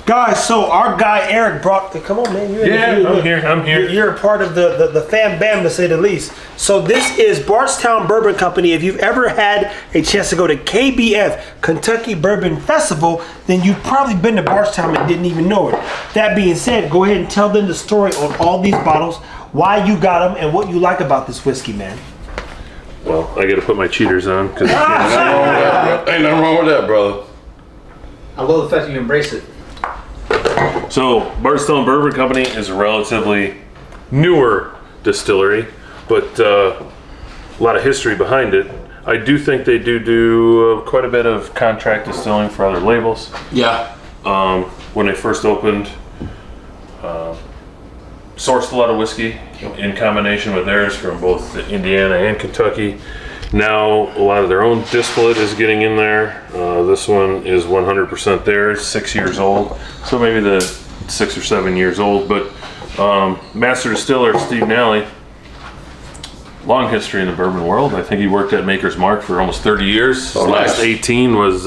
Guys, so our guy Eric brought. Come on, man. I'm here. You're a part of the fam bam, to say the least. So this is Bardstown Bourbon Company. If you've ever had a chance to go to KBF, Kentucky Bourbon Festival, then you've probably been to Bardstown and didn't even know it. That being said, go ahead and tell them the story on all these bottles, why you got them, and what you like about this whiskey, man. Well, I got to put my cheaters on because ain't nothing wrong with that, brother. I love the fact you embrace it. So, Bardstown Bourbon Company is a relatively newer distillery, but a lot of history behind it. I do think they do quite a bit of contract distilling for other labels. Yeah. When they first opened, sourced a lot of whiskey in combination with theirs from both Indiana and Kentucky. Now a lot of their own distillate is getting in there. This one is 100% theirs, 6 years old. So maybe the 6 or 7 years old, but master distiller Steve Nally, long history in the bourbon world. I think he worked at Maker's Mark for almost 30 years. Oh, nice. Last 18 was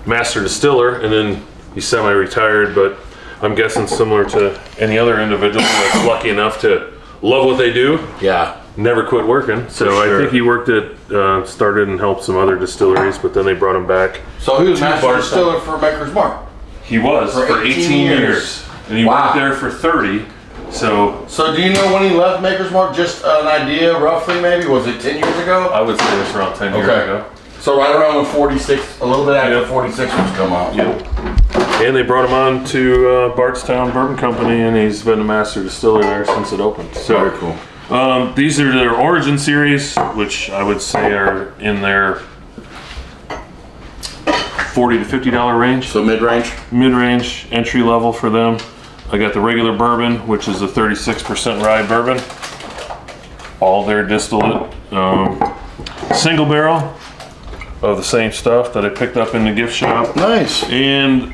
master distiller, and then he's semi-retired, but I'm guessing similar to any other individual that's lucky enough to love what they do. Yeah. Never quit working. So sure. I think he worked at, started and helped some other distilleries, but then they brought him back. So he was master Bardstown. distiller for Maker's Mark. He was for 18 years. And he worked there for 30. So do you know when he left Maker's Mark? Just an idea, roughly, maybe? Was it 10 years ago? I would say it was around 10 years ago. So right around when 46, a little bit after 46 was come out. Yep. And they brought him on to Bardstown Bourbon Company, and he's been a master distiller there since it opened. So very cool. These are their Origin series, which I would say are in their $40 to $50 range. So mid-range? Mid-range, entry level for them. I got the regular bourbon, which is a 36% rye bourbon. All their distillate. Single barrel of the same stuff that I picked up in the gift shop. Nice. And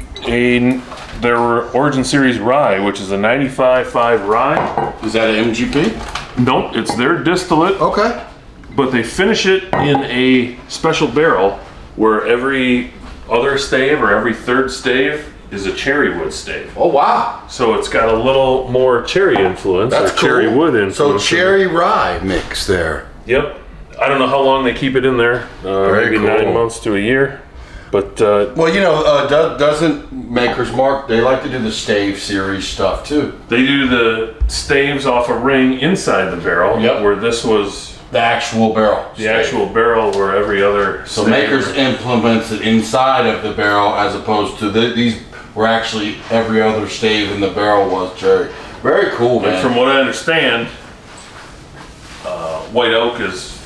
their Origin Series rye, which is a 95.5 rye. Is that an MGP? Nope, it's their distillate. Okay. But they finish it in a special barrel where every other stave or every third stave is a cherry wood stave. Oh, wow. So it's got a little more cherry influence. That's or cherry cool. wood influence. So cherry rye mix there. Yep. I don't know how long they keep it in there. Maybe cool. 9 months to a year. But well, you know, doesn't Maker's Mark, they like to do the stave series stuff too. they do the staves off a ring inside the barrel. Yep. Where this was The actual barrel. the actual barrel, where every other. So stave- Maker's implements it inside of the barrel as opposed to these were actually every other stave in the barrel was cherry. Very cool, man. And from what I understand, white oak is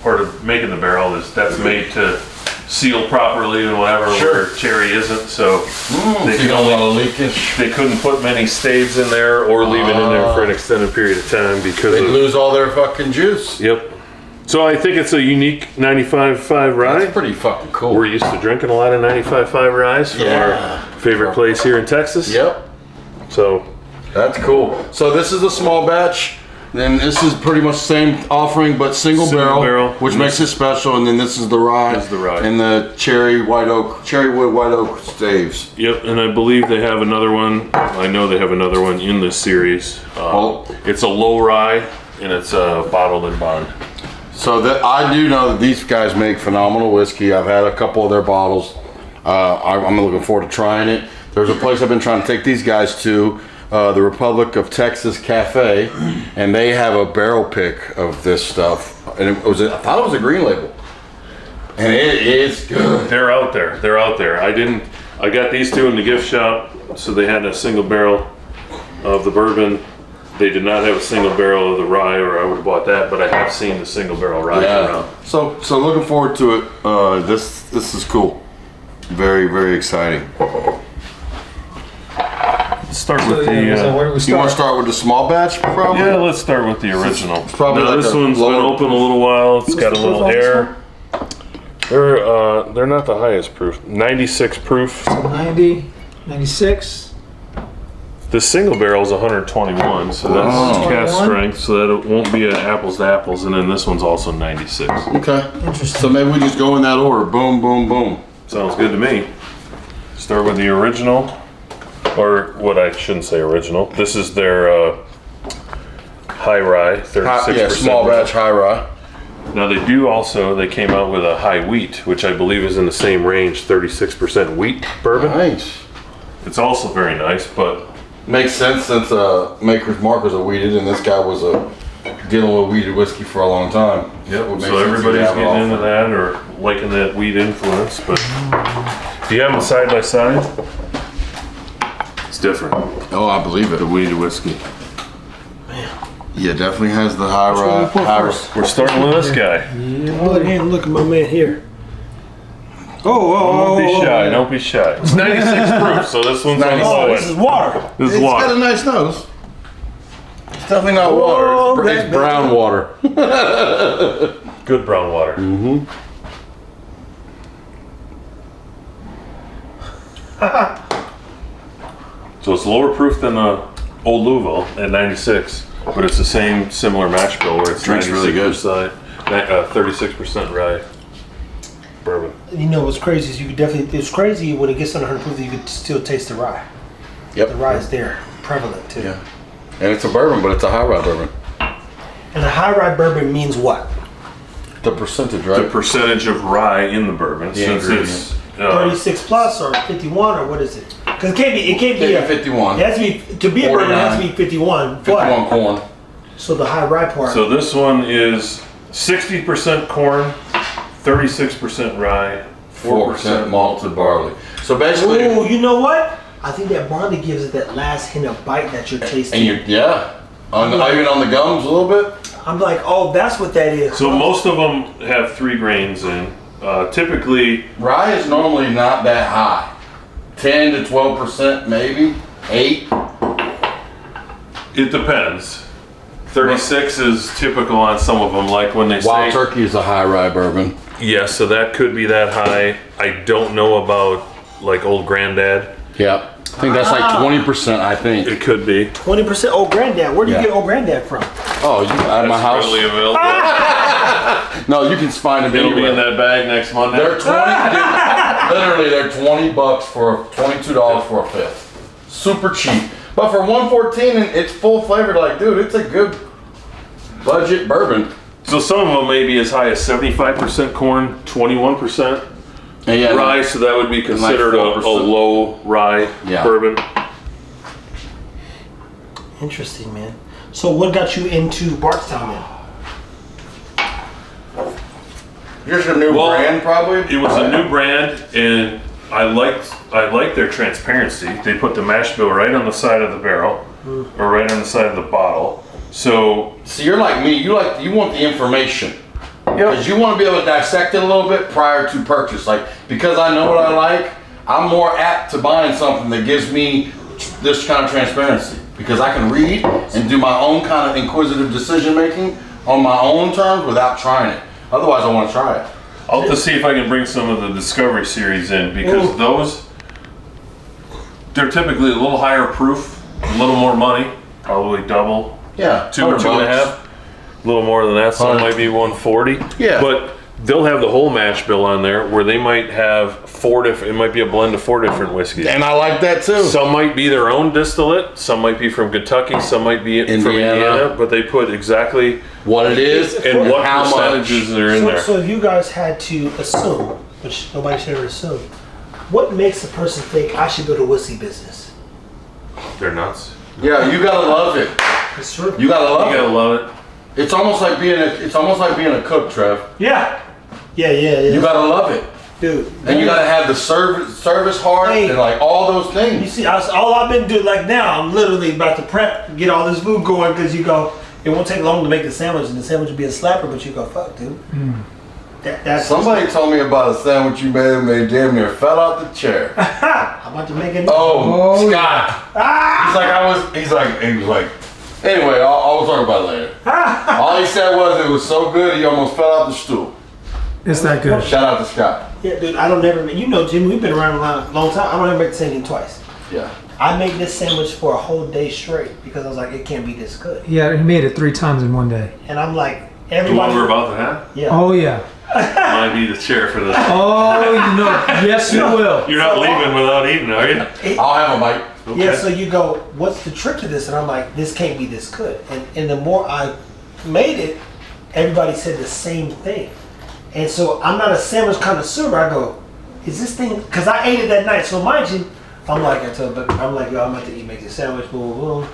part of making the barrel. That's made to seal properly and whatever, Sure. where cherry isn't. So they you can don't only, want to leakage. they couldn't put many staves in there or leave it in there for an extended period of time because They'd of, lose all their fucking juice. Yep. So I think it's a unique 95.5 rye. That's pretty fucking cool. We're used to drinking a lot of 95.5 ryes from our favorite place here in Texas. Yep. So That's cool. So this is a small batch. Then this is pretty much the same offering, but single barrel, which makes it special. And then this is the rye. This is the rye. And the cherry wood white oak staves. Yep, and I believe they have another one. I know they have another one in this series. It's a low rye, and it's bottled in bond. So that I do know that these guys make phenomenal whiskey. I've had a couple of their bottles. I'm looking forward to trying it. There's a place I've been trying to take these guys to, the Republic of Texas Cafe, and they have a barrel pick of this stuff. And I thought it was a green label, and it is good. They're out there. They're out there. I got these two in the gift shop, so they had a single barrel of the bourbon. They did not have a single barrel of the rye, or I would have bought that. But I have seen the single barrel rye around. So looking forward to it. This is cool. Very, very exciting. Let's start with So the. where do we You want to start? start with the small batch, probably? Yeah, let's start with the original. It's probably now, like this a one's been lower- open a little while. It's got a the little proof on this air. They're not the highest proof. 96 proof. 90, 96. The single barrel is 121, so that's cast 121? strength, so that it won't be an apples to apples. And then this one's also 96. Okay. Interesting. So maybe we just go in that order. Boom, boom, boom. Sounds good to me. Start with the original. or what I shouldn't say original. This is their high rye, 36%. Yeah, small batch high rye. Now they came out with a high wheat, which I believe is in the same range, 36% wheat bourbon. Nice. It's also very nice, but Makes sense since Maker's Mark was a weeded, and this guy was dealing with weeded whiskey for a long time. yep. So everybody's getting into that or liking that wheat influence. But if you have them side by side, it's different. Oh, I believe it. The wheated whiskey. Yeah, definitely has the high rye. We're starting with this guy. Look at my man here. Oh, Don't be shy. Don't be shy. It's 96 proof, so this one's on the low this is end. water. This is It's got water. a nice nose. It's definitely not water. It's brown water. Good brown water. So it's lower proof than the Old Louisville at 96, but it's the same similar mash bill where it's Drinks really good. 36% rye bourbon. You know what's crazy is you could definitely. It's crazy when it gets under 100 proof that you could still taste the rye. Yep. The rye is there, prevalent too. Yeah. And it's a bourbon, but it's a high rye bourbon. And a high rye bourbon means what? The percentage, The right? percentage of rye in the bourbon, since ingredient. it's 36 plus or 51 or what is it? Because it can't be. It can't be a 51. It has to be to be a bourbon. It has to be 51. 51 corn. So the high rye part. so this one is 60% corn, 36% rye, 4% malted barley. So basically, Ooh, you know what? I think that barley gives it that last hint of bite that you're tasting. and even on the gums a little bit. I'm like, oh, that's what that is. So most of them have 3 grains in. Typically, Rye is normally not that high. 10 to 12% maybe. 8. it depends. 36 is typical on some of them, like when they Wild say, Turkey is a high rye bourbon. yeah, so that could be that high. I don't know about like Old Granddad. Yeah. I think that's like 20%, I think. It could be. 20% Old Granddad. Where do you Yeah. get Old Granddad from? Oh, you at my It's house? readily available. No, you can find it It'll be in anywhere. that bag next Monday. They're 20, literally they're $20 for $22 for a fifth. Super cheap. But for $114 and it's full flavored, like dude, it's a good budget bourbon. So some of them may be as high as 75% corn, 21% And yeah, rye, so that would be considered a 4%. low rye Yeah. bourbon. Interesting, man. So what got you into Bardstown then? Here's your new Well, brand, probably. It was a new brand, and I liked their transparency. They put the mash bill right on the side of the barrel, or right on the side of the bottle. So See, you're like me. You want the information. Because you want to be able to dissect it a little bit prior to purchase. Like, because I know what I like, I'm more apt to buying something that gives me this kind of transparency. Because I can read and do my own kind of inquisitive decision making on my own terms without trying it. Otherwise, I want to try it. I'll have to see if I can bring some of the Discovery series in, because Ooh. those, they're typically a little higher proof, a little more money, probably double, Yeah. 2 or 2.5. A little more than that, some might be 140. Yeah. But they'll have the whole mash bill on there, where they might have 4 different, it might be a blend of 4 different whiskeys. And I like that too. Some might be their own distillate, some might be from Kentucky, some might be from Indiana, but they put exactly what it is and what how much. percentages are in there. So if you guys had to assume, which nobody should ever assume, what makes a person think I should go to whiskey business? They're nuts. Yeah, you gotta love it. It's true. You gotta love You gotta it. love it. It's almost like being a cook, Trev. Yeah. Yeah. You gotta love it. Dude. And you gotta have the service heart Hey. and like all those You things. see, all I've been doing, like now, I'm literally about to prep, get all this food going, because you go, it won't take long to make the sandwich, and the sandwich will be a slapper, but you go, fuck, dude. That's Somebody told me about a sandwich you made and they damn near fell out the chair. I'm about to make it. Oh, Scott. He was like, anyway, I'll talk about it later. All he said was it was so good he almost fell out the stool. It's that good. Shout out to Scott. Yeah, dude, I don't never make, you know, Jimmy, we've been around a long time. I don't ever make the same thing twice. Yeah. I make this sandwich for a whole day straight because I was like, it can't be this good. Yeah, he made it 3 times in one day. And I'm like, The one everybody. we're about to have? Yeah. Oh yeah. might be the chair for this. Oh, you know, yes, you will. You're not leaving without eating, are you? I'll have a bite. Yeah, so you go, what's the trick to this? And I'm like, this can't be this good. And the more I made it, everybody said the same thing. And so I'm not a sandwich connoisseur. I go, is this thing, because I ate it that night. So mind you, I'm like, yo, I'm about to make this sandwich, boom, boom.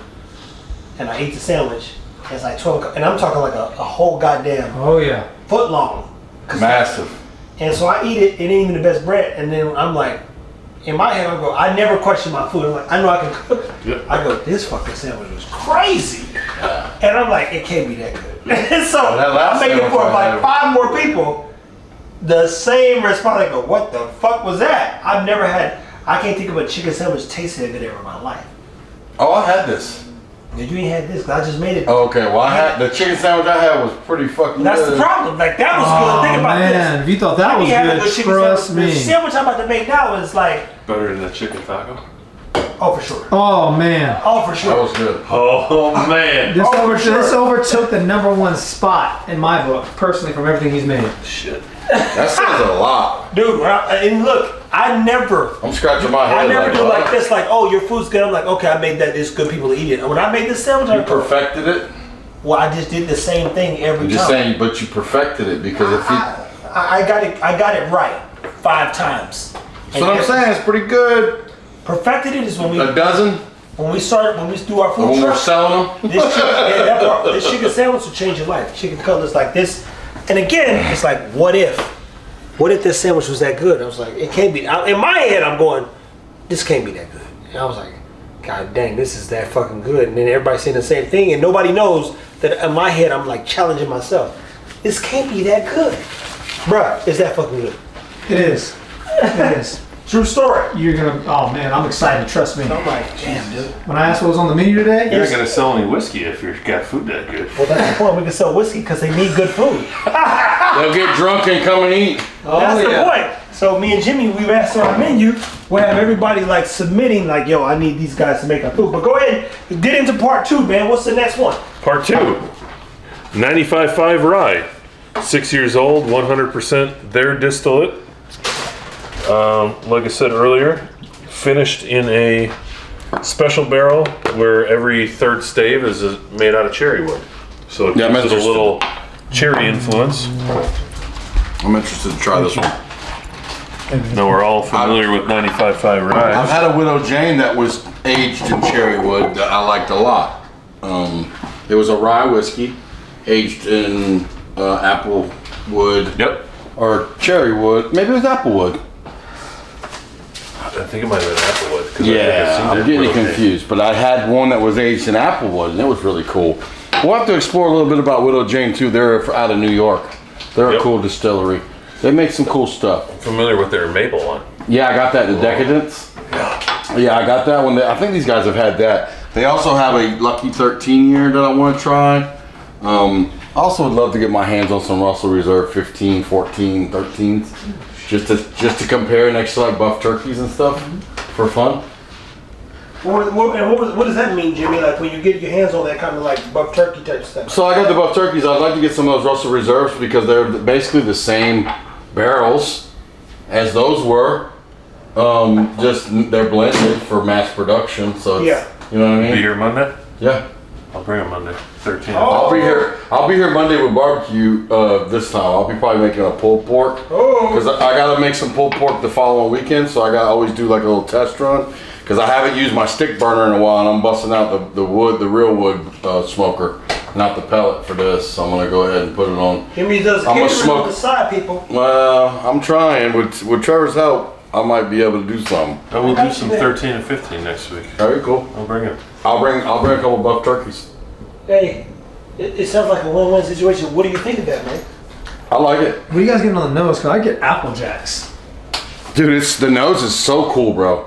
And I ate the sandwich. And it's like 12 o'clock. And I'm talking like a whole goddamn Oh, yeah. foot long. Massive. And so I eat it, it ain't even the best bread. And then I'm like, in my head, I go, I never question my food. I'm like, I know I can cook. Yep. I go, this fucking sandwich was crazy. And I'm like, it can't be that good. And so that last I'm making it sandwich for I like had- 5 more people. The same response. I go, what the fuck was that? I can't think of a chicken sandwich tasted that good ever in my life. Oh, I had this. You ain't had this, because I just made it. Okay, well, I had the chicken sandwich I had was pretty fucking That's good. the problem. Like, that was Oh, good. Think about man. this. If you thought that was had a good, chicken trust sandwich. me. The sandwich I'm about to make now is like, Better than the chicken taco. oh, for sure. Oh, man. Oh, for sure. That was good. Oh man. This, Oh, for sure. this overtook the #1 spot in my book, personally, from everything he's made. Shit. That says a lot. Dude, and look, I never I'm scratching my head. do what? like this, like, oh, your food's good. I'm like, okay, I made that, it's good people to eat it. And when I made this sandwich, You perfected it. well, I just did the same thing every I'm time. just saying, but you perfected it because if you. I got it right 5 times. That's what I'm saying. It's pretty good. Perfected it is when we A dozen. do our food When we're truck. selling them. This chicken sandwich will change your life. Chicken cutlets like this. And again, it's like, what if? What if this sandwich was that good? I was like, it can't be. In my head, I'm going, this can't be that good. And I was like, God dang, this is that fucking good. And then everybody's saying the same thing, and nobody knows that in my head, I'm like challenging myself. This can't be that good. Bruh, it's that fucking good. It is. It is. True story. You're gonna, oh man, I'm excited, trust me. I'm like, damn, dude. When I asked what was on the menu today, You're not gonna sell any whiskey if you've got food that good. Well, that's the point. We can sell whiskey because they need good food. They'll get drunk and come and eat. That's the point. So me and Jimmy, we've asked our menu. We'll have everybody like submitting, like, yo, I need these guys to make our food. But go ahead, get into part 2, man. What's the next one? Part 2. 95.5 rye. 6 years old, 100% their distillate. Like I said earlier, finished in a special barrel where every third stave is made out of cherry wood. So it Yeah, I'm gives it a interested. little cherry influence. I'm interested to try this one. Now we're all familiar with 95.5 rye. I've had a Widow Jane that was aged in cherry wood that I liked a lot. It was a rye whiskey aged in apple wood. Yep. Or cherry wood. Maybe it was apple wood. I think it might have been applewood. 'cause I think I've Yeah, seen I'm that getting rotate. confused. But I had one that was aged in apple wood, and it was really cool. We'll have to explore a little bit about Widow Jane too. They're out of New York. They're a Yep. cool distillery. They make some cool stuff. Familiar with their maple one. Yeah, I got that in Decadence. Yeah, I got that one. I think these guys have had that. They also have a Lucky 13 year that I want to try. I also would love to get my hands on some Russell Reserve 15, 14, 13s. Just to compare next to like buff turkeys and stuff for fun. What does that mean, Jimmy? Like when you get your hands on that kind of like buff turkey type stuff? So I got the buff turkeys. I'd like to get some of those Russell Reserves because they're basically the same barrels as those were. Just they're blended for mass production. So it's, Yeah. you know what I Be mean? here Monday? Yeah. I'll bring them Monday. 13. Oh. I'll be here. I'll be here Monday with barbecue. This time I'll be probably making a pulled pork. Oh. Because I gotta make some pulled pork the following weekend, so I gotta always do like a little test run. Because I haven't used my stick burner in a while, and I'm busting out the wood, the real wood smoker, not the pellet for this. So I'm gonna go ahead and put it on. Jimmy does I'm gonna catering smoke- on the side, people. Well, I'm trying. With Trevor's help, I might be able to do something. I will do some 13 and 15 next week. Very cool. I'll bring it. I'll bring a couple buff turkeys. Hey, it sounds like a win-win situation. What do you think of that, man? I like it, what are you guys getting on the nose? Cause I get Apple Jacks. dude. It's the nose is so cool, bro.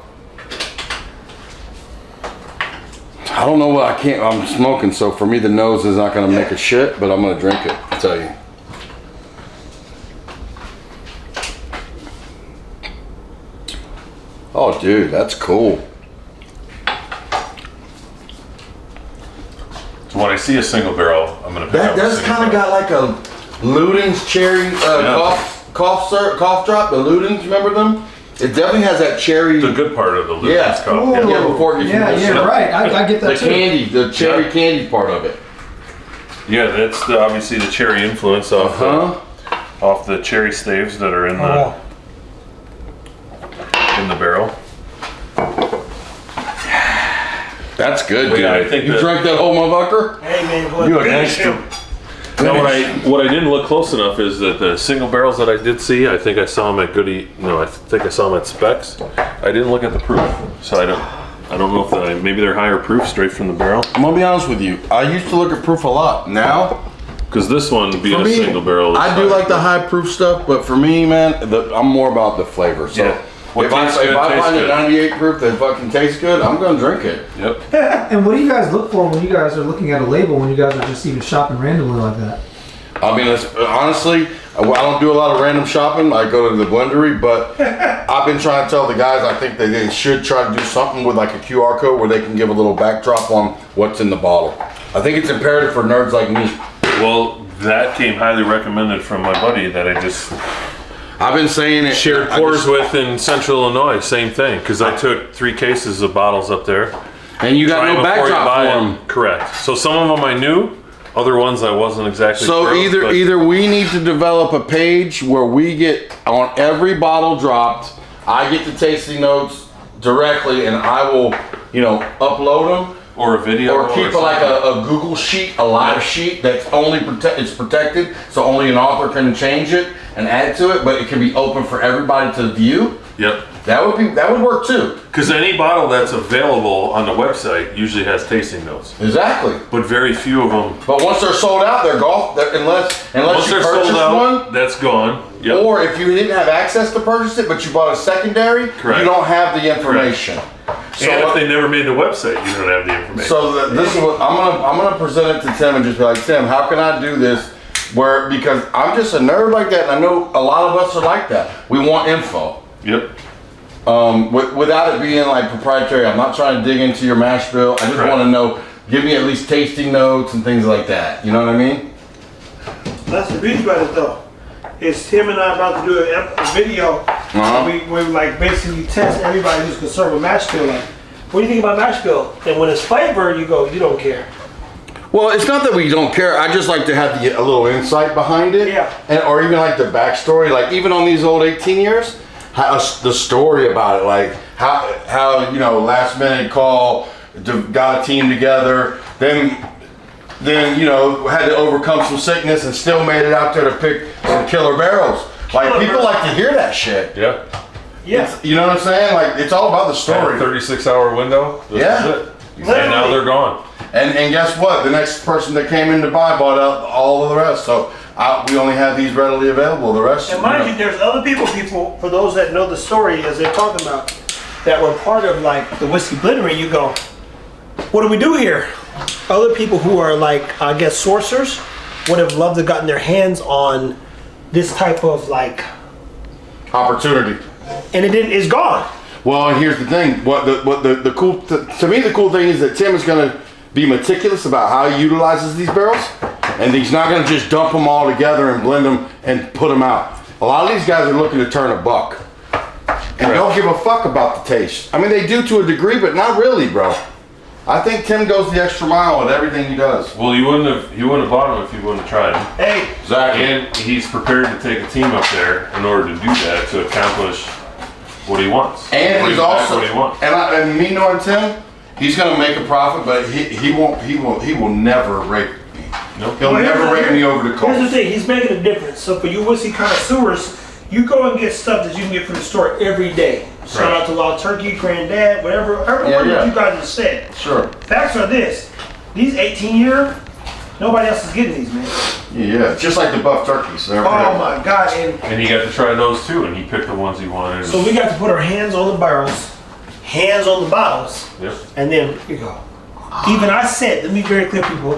I don't know what I'm smoking, so for me the nose is not gonna make a shit, but I'm gonna drink it, I'll tell you. Oh dude, that's cool. So when I see a single barrel, I'm gonna pick That up a does single kind of barrel. got like Luden's cherry cough drop. The Luden's, remember them? It definitely has that cherry. The good part of the Luden's Yeah. cough. Ooh. Yeah, before it gets Right. I get that the too. candy, the cherry candy part of it. Yeah, that's obviously the cherry influence off the cherry staves that are in the barrel. That's good, dude. Yeah, I think you drank that whole motherfucker? Hey man, go You a ahead. gangster. Now, what I didn't look close enough is that the single barrels that I did see, I think I saw them at Goody. No, I think I saw them at Specs. I didn't look at the proof, so I don't know if maybe they're higher proof straight from the barrel. I'm gonna be honest with you. I used to look at proof a lot. Now, Because this one being for a me, single barrel, is I do higher like the proof. high proof stuff, but for me, man, I'm more about the flavor. So Yeah. What if I tastes good, tastes find a good. 98 proof that fucking tastes good, I'm gonna drink it. Yep. And what do you guys look for when you guys are looking at a label, when you guys are just even shopping randomly like that? I mean, honestly, I don't do a lot of random shopping. I go to the blendery, but I've been trying to tell the guys I think that they should try to do something with like a QR code where they can give a little backdrop on what's in the bottle. I think it's imperative for nerds like me. Well, that came highly recommended from my buddy that I've been saying it. shared pours with in Central Illinois. Same thing, because I took 3 cases of bottles up there. And you got Try no before you backdrop buy for them. them. Correct. So some of them I knew, other ones I wasn't exactly So sure of, either we need to develop a page where we get on every bottle dropped, I get the tasting notes directly, and I will, upload them. or a video, Or keep like a Google sheet, a live sheet that's only it's protected, so only an author can change it and add to it, but it can be open for everybody to view. Yep. That would work too. Because any bottle that's available on the website usually has tasting notes, Exactly. but very few of them. But once they're sold out, they're gone. Unless Once you they're purchase sold out, one, that's gone. Yep. or if you didn't have access to purchase it, but you bought a secondary, Correct. you don't have the information. So and if they never made the website, you don't have the information. So this is what I'm gonna present it to Tim and just be like, Tim, how can I do this? Because I'm just a nerd like that, and I know a lot of us are like that. We want info. Yep. Without it being like proprietary. I'm not trying to dig into your mash bill. I just Correct. want to know. Give me at least tasting notes and things like that. You know what I mean? That's the beauty about it though. Is Tim and I about to do a video where we like basically test everybody who's concerned with mash bill. Like, what do you think about mash bill? And when it's flavor, you go, you don't care. Well, it's not that we don't care. I just like to have a little insight behind it. Yeah. Or even like the backstory. Like even on these old 18 years, the story about it. Like how last minute call, got a team together, then had to overcome some sickness and still made it out there to pick some killer barrels. Like people like to hear that shit. Yeah. Yeah. You know what I'm saying? Like it's all about the story. 36-hour window. This Yeah. is it. And now they're gone. And guess what? The next person that came in to buy bought out all of the rest. So we only have these readily available. The rest. And mind you, there's other people, for those that know the story as they're talking about, that were part of like the whiskey blending, you go, what do we do here? Other people who are like, I guess, sourcers would have loved to have gotten their hands on this type of like Opportunity. and it's gone. Well, and here's the thing. The cool to me, the cool thing is that Tim is going to be meticulous about how he utilizes these barrels, and he's not going to just dump them all together and blend them and put them out. A lot of these guys are looking to turn a buck, and don't give a fuck about the taste. I mean, they do to a degree, but not really, bro. I think Tim goes the extra mile with everything he does. Well, he wouldn't have bought them if he wouldn't have tried them. Hey, Exactly. And he's prepared to take a team up there in order to do that, to accomplish what he wants. And he's also, what he wants. and me knowing Tim, he's gonna make a profit, but he will never rape me. Nope. He'll never rate me over the here's the cost. thing, he's making a difference. So for you whiskey connoisseurs, you go and get stuff that you can get from the store every day. Shout Right. out to Law Turkey, Granddad, whatever word Yeah. that you guys just said. Sure. Facts are this. These 18-year, nobody else is getting these, man. Yeah, just like the buff turkeys. Oh my God. And he got to try those too, and he picked the ones he wanted. So we got to put our hands on the barrels, hands on the bottles, Yep. and then you go. Even I said, let me be very clear, people.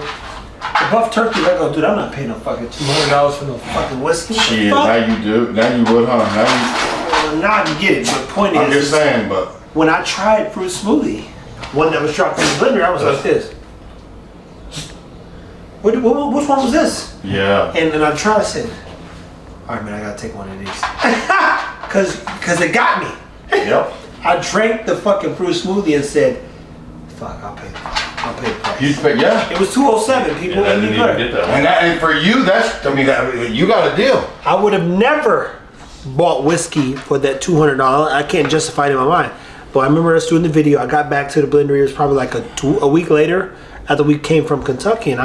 The buff turkey, I go, dude, I'm not paying no fucking $200 for no fucking whiskey. Shit, Fuck. now you do. Now you would, huh? Now I can get it, but the point I'm is, just saying, but when I tried fruit smoothie, one that was dropped in the blender, I was like this. which one was this? Yeah. And then I tried, I said, all right, man, I gotta take one of these. Cause it got me. Yep. I drank the fucking fruit smoothie and said, fuck, I'll pay the price. You pay, yeah. It was $207, people. And I didn't even get that one. And for you, you got a deal. I would have never bought whiskey for that $200. I can't justify it in my mind. But I remember us doing the video. I got back to the blender. It was probably like a week later after we came from Kentucky. And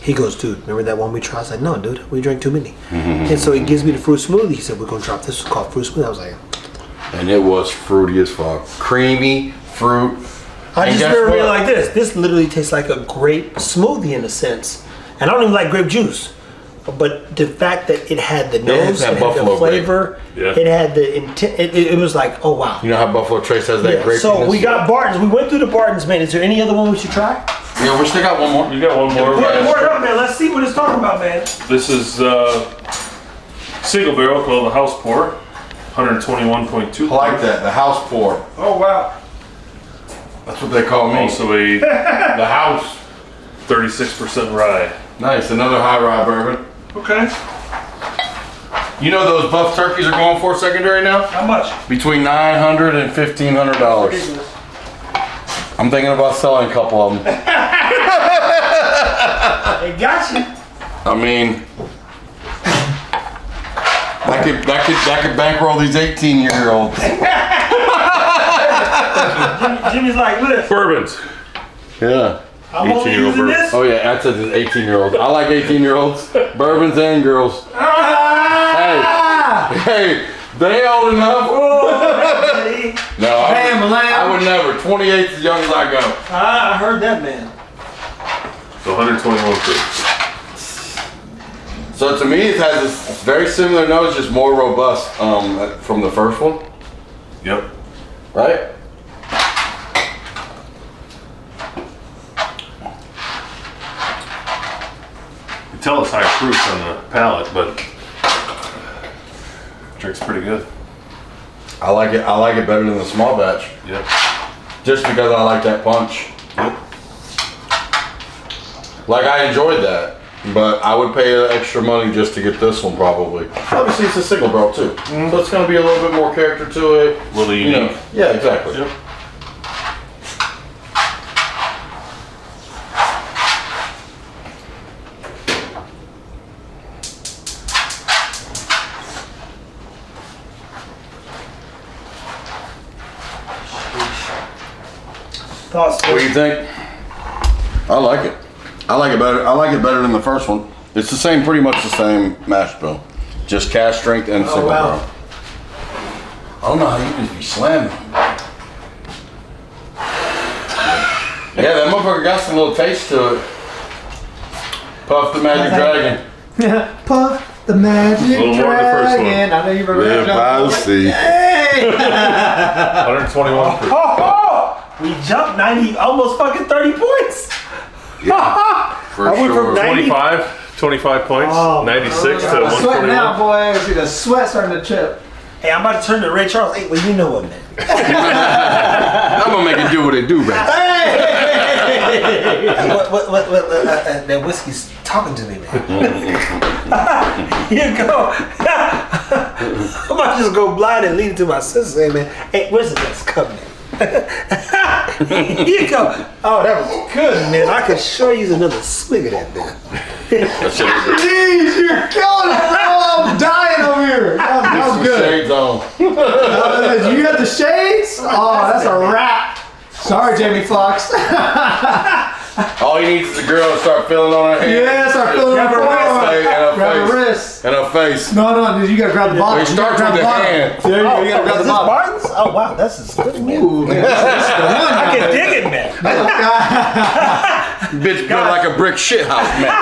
he goes, dude, remember that one we tried? I was like, no, dude, we drank too many. And so he gives me the fruit smoothie. He said, we're going to drop this. It's called fruit smoothie. I was like, And it was fruity as fuck. Creamy, fruit. I And just guess never what? realized this. This literally tastes like a grape smoothie in a sense. And I don't even like grape juice. But the fact that it had the nose, that it had buffalo the flavor, Yeah. it had the intent, it was like, oh wow. You know how Buffalo Trace has that grape. So we got Barton's. We went through the Barton's, man. Is there any other one we should try? Yeah, we still got one more. You got one more. Pour it up, man. Let's see what it's talking about, man. This is single barrel called the House Pour, 121.2. I like that. The house pour. Oh wow. That's what they call me. Also a The house. 36% rye. Nice. Another high rye bourbon. Okay. You know those buff turkeys are going for secondary now? How much? Between $900 and $1,500. I'm thinking about selling a couple of them. It got you. I mean, that could bankroll these 18-year-olds. Jimmy's like, look, Bourbons. Yeah. I'm only 18-year-old using bourbon. this. Oh yeah, that's an 18-year-olds. I like 18-year-olds, bourbons and girls. Hey, they old enough. No, I would never. 28 as young as I go. I heard that, man. So 121 proof. So to me, it has this very similar nose, just more robust from the first one, Yep. right? You tell it's high proof on the palate, but drinks pretty good. I like it. I like it better than the small batch, Yep. just because I like that punch. Yep. Like I enjoyed that, but I would pay extra money just to get this one probably. Obviously, it's a single barrel too, so it's going to be a little bit more character to it. A little You know. unique. Yeah, exactly. Yep. Thoughts, What do you think? I like it. I like it better. I like it better than the first one. It's the same, pretty much the same mash bill, just cask strength and single wow. barrel. I don't know how you just be slamming. Yeah, that motherfucker got some little taste to it. Puff the Magic Dragon. Puff the magic A little more than the first one. dragon. I know you remember that. I'll see. Hey! 121 proof. We jumped 90, almost fucking 30 points. For I went from sure. 90 25 points, Oh, 96 to I'm sweating now, 121. boy. I see the sweat starting to trip. Hey, I'm about to turn to Ray Charles. Hey, well, you know what, man? I'm gonna make it do what it do, man. what that whiskey's talking to me, man. You go. I might just go blind and lead it to my sister, hey, man. Hey, where's the next cup, man? You go. Oh, that was good, man. I could sure use another swig of that, man. Jeez, you're killing it, bro. I'm dying over here. That was good. Shades on. You got the shades? Oh, that's a wrap. Sorry, Jamie Foxx. All he needs is a girl to start feeling on her hand. Yeah, start feeling Grab her her forearm. wrist, and Grab her her face. wrist. And her face. No, dude, you gotta grab the bottom. It starts with the hand. There you go, you gotta grab Is the this bottom. Barton's? Oh, wow, that's as good as me. Ooh, man, this is the one. I can dig it, man. Bitch built like a brick shit house, man.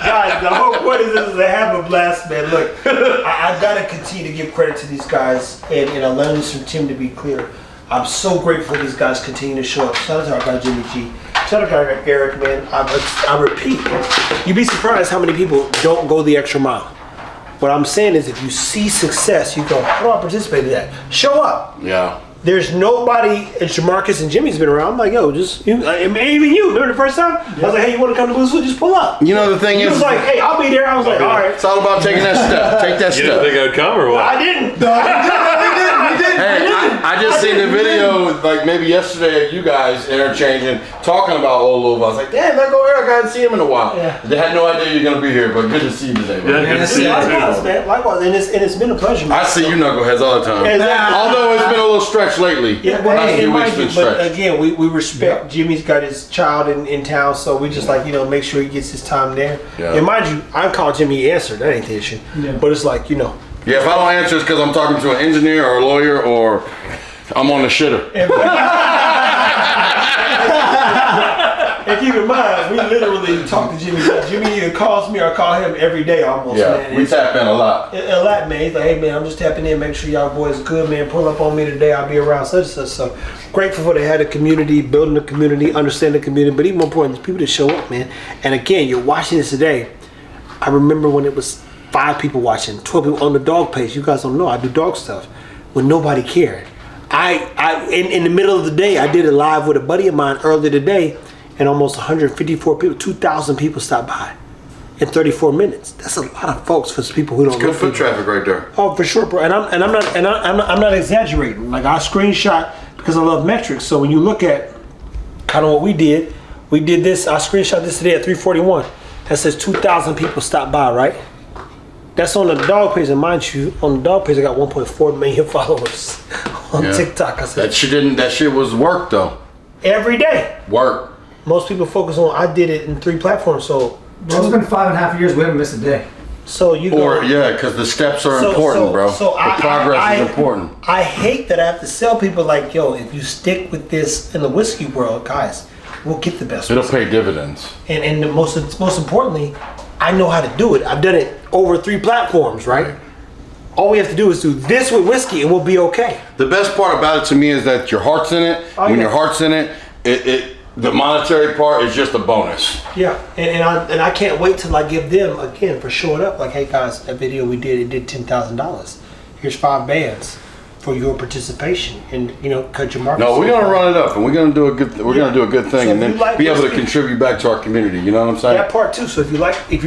Guys, the whole point of this is to have a blast, man. Look, I've got to continue to give credit to these guys, and I learned this from Tim to be clear. I'm so grateful these guys continue to show up. Shout out to our guy Jimmy G. Shout out to our guy Eric, man. I repeat, you'd be surprised how many people don't go the extra mile. What I'm saying is if you see success, you go, how do I participate in that? Show up. Yeah. there's nobody. And Jamarcus and Jimmy's been around. I'm like, yo, just you, even you. Remember the first time? I was like, hey, you want to come to Boost? Just pull up. You know the thing He is, was like, hey, I'll be there. I was like, all right. it's all about taking that step. Take that You didn't step. think I'd come or what? I didn't. We did. Hey, I just seen the video like maybe yesterday of you guys interchanging, talking about old Louisville. I was like, damn, that go here. I haven't seen him in a while. Yeah. They had no idea you're gonna be here, but good to see you today, bro. Yeah, good to see you Likewise, too. man. Likewise, and it's been a pleasure. Man. I see you knuckleheads all the time. Exactly. Although it's been a little stretch lately. Yeah, well, Last it few might weeks be, been but stretched. again, we respect. Jimmy's got his child in town, so we just like make sure he gets his time there. Yeah. And mind you, I call Jimmy, he answered. That ain't the issue. Yeah. But it's like Yeah, if I don't answer, it's because I'm talking to an engineer or a lawyer or I'm on the shitter. And keep in mind, we literally talk to Jimmy. Jimmy either calls me or I call him every day almost. Yeah, Man. we tap in a lot. A lot, man. He's like, hey, man, I'm just tapping in, make sure y'all boys good, man. Pull up on me today. I'll be around such and such. So grateful for they had a community, building a community, understanding the community, but even more important, people that show up, man. And again, you're watching this today. I remember when it was 5 people watching, 12 people on the dog page. You guys don't know, I do dog stuff when nobody cared. In the middle of the day, I did it live with a buddy of mine earlier today, and almost 154 people, 2,000 people stopped by in 34 minutes. That's a lot of folks for people who don't know Good foot people. traffic right there. Oh, for sure, bro. And I'm not exaggerating. Like I screenshot because I love metrics. So when you look at kind of what we did this. I screenshot this today at 3:41. That says 2,000 people stopped by, right? That's on the dog page, and mind you, on the dog page I got 1.4 million followers on TikTok. I said That shit was work though. every day. Work. Most people focus on. I did it in 3 platforms, so Bro, it's been 5.5 years. We haven't missed a day. you go. Or yeah, because the steps are important, bro. So the progress is important. I hate that I have to sell people like, yo, if you stick with this in the whiskey world, guys, we'll get the best. It'll whiskey. pay dividends. And the most importantly, I know how to do it. I've done it over 3 platforms, right? All we have to do is do this with whiskey, and we'll be okay. The best part about it to me is that your heart's in it. Oh, when yeah. your heart's in it, the monetary part is just a bonus. Yeah, and I can't wait till I give them again for showing up. Like, hey guys, that video we did, it did $10,000. Here's 5 bands for your participation, and cut your market. No, we're gonna run it up, and we're gonna do a good. We're gonna do a good thing, So and if then you like be able to whiskey- contribute back to our community. You know what I'm saying? that part too. So if you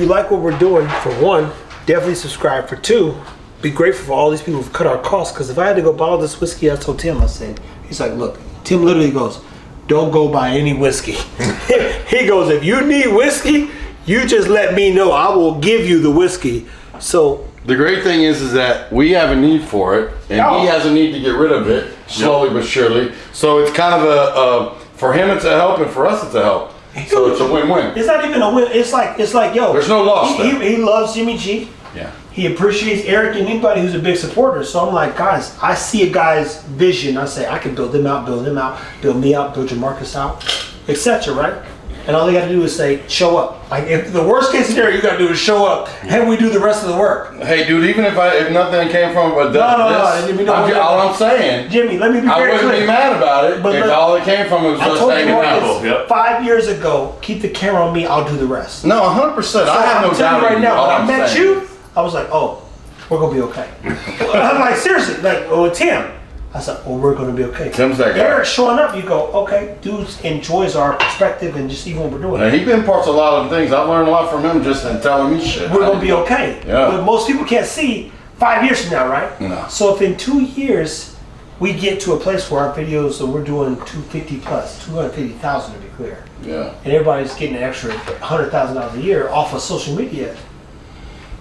like what we're doing, for 1, definitely subscribe. For 2, be grateful for all these people who've cut our costs. Because if I had to go buy all this whiskey, I told Tim, I said, he's like, look, Tim literally goes, don't go buy any whiskey. He goes, if you need whiskey, you just let me know. I will give you the whiskey. So The great thing is that we have a need for it, and he has a need to get rid of it slowly but surely. So it's kind of for him it's a help, and for us it's a help. So it's a win-win. it's not even a win. It's like yo. There's no loss there. He loves Jimmy G. Yeah. He appreciates Eric and anybody who's a big supporter. So I'm like, guys, I see a guy's vision. I say, I can build them out, build me out, build Jamarcus out, etc. Right? And all you got to do is say, show up. Like, if the worst case scenario you got to do is show up, and we do the rest of the work. Hey, dude, even if nothing came from it, all I'm saying, Jimmy, let me be I very wouldn't clear. be mad about it But if look, all it came from it was I just told you hanging out. Marcus, Yep. 5 years ago, keep the camera on me, I'll do the rest. No, 100%. I have no I'm telling doubt you right in now, all when I I'm met saying. you, I was like, oh, we're gonna be okay. I'm like, seriously, like, Tim. I said, oh, we're gonna be okay. Tim's that guy. Eric showing up, you go, okay, dude enjoys our perspective and just even what we're doing. And he's been parts of a lot of things. I've learned a lot from him just in telling me shit. We're gonna be okay. Yeah. But most people can't see 5 years from now, right? No. So if in 2 years we get to a place where our videos, so we're doing 250 plus, 250,000 to be clear, Yeah. and everybody's getting an extra $100,000 a year off of social media.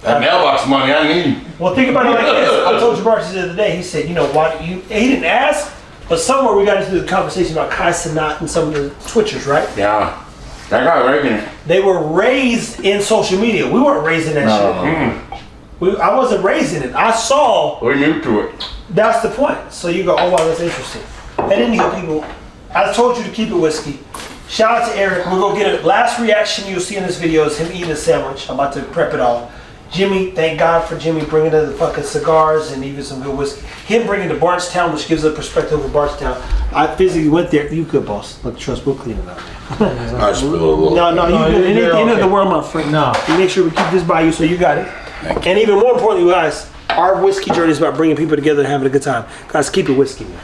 That mailbox money, I need. Well, think about it like this. I told Jamarcus the other day, he said, why do you, he didn't ask, but somewhere we got into the conversation about Kai Cenat and some of the Twitchers, right? Yeah. That guy Reagan it. They were raised in social media. We weren't raised in that shit. I wasn't raised in it. I saw, We're new to it. that's the point. So you go, oh wow, that's interesting. And then you people, I told you to keep it whiskey. Shout out to Eric. We're going to get a last reaction you'll see in this video is him eating a sandwich. I'm about to prep it all. Jimmy, thank God for Jimmy bringing the fucking cigars and even some good whiskey. Him bringing the Bardstown, which gives a perspective of Bardstown. I physically went there. You good, boss. Look, trust, we'll clean it up. I spilled a little. No, you good. you're End of okay. the world, my friend. No. We make sure we keep this by you so you got it. And even more importantly, guys, our whiskey journey is about bringing people together and having a good time. Guys, keep it whiskey, man.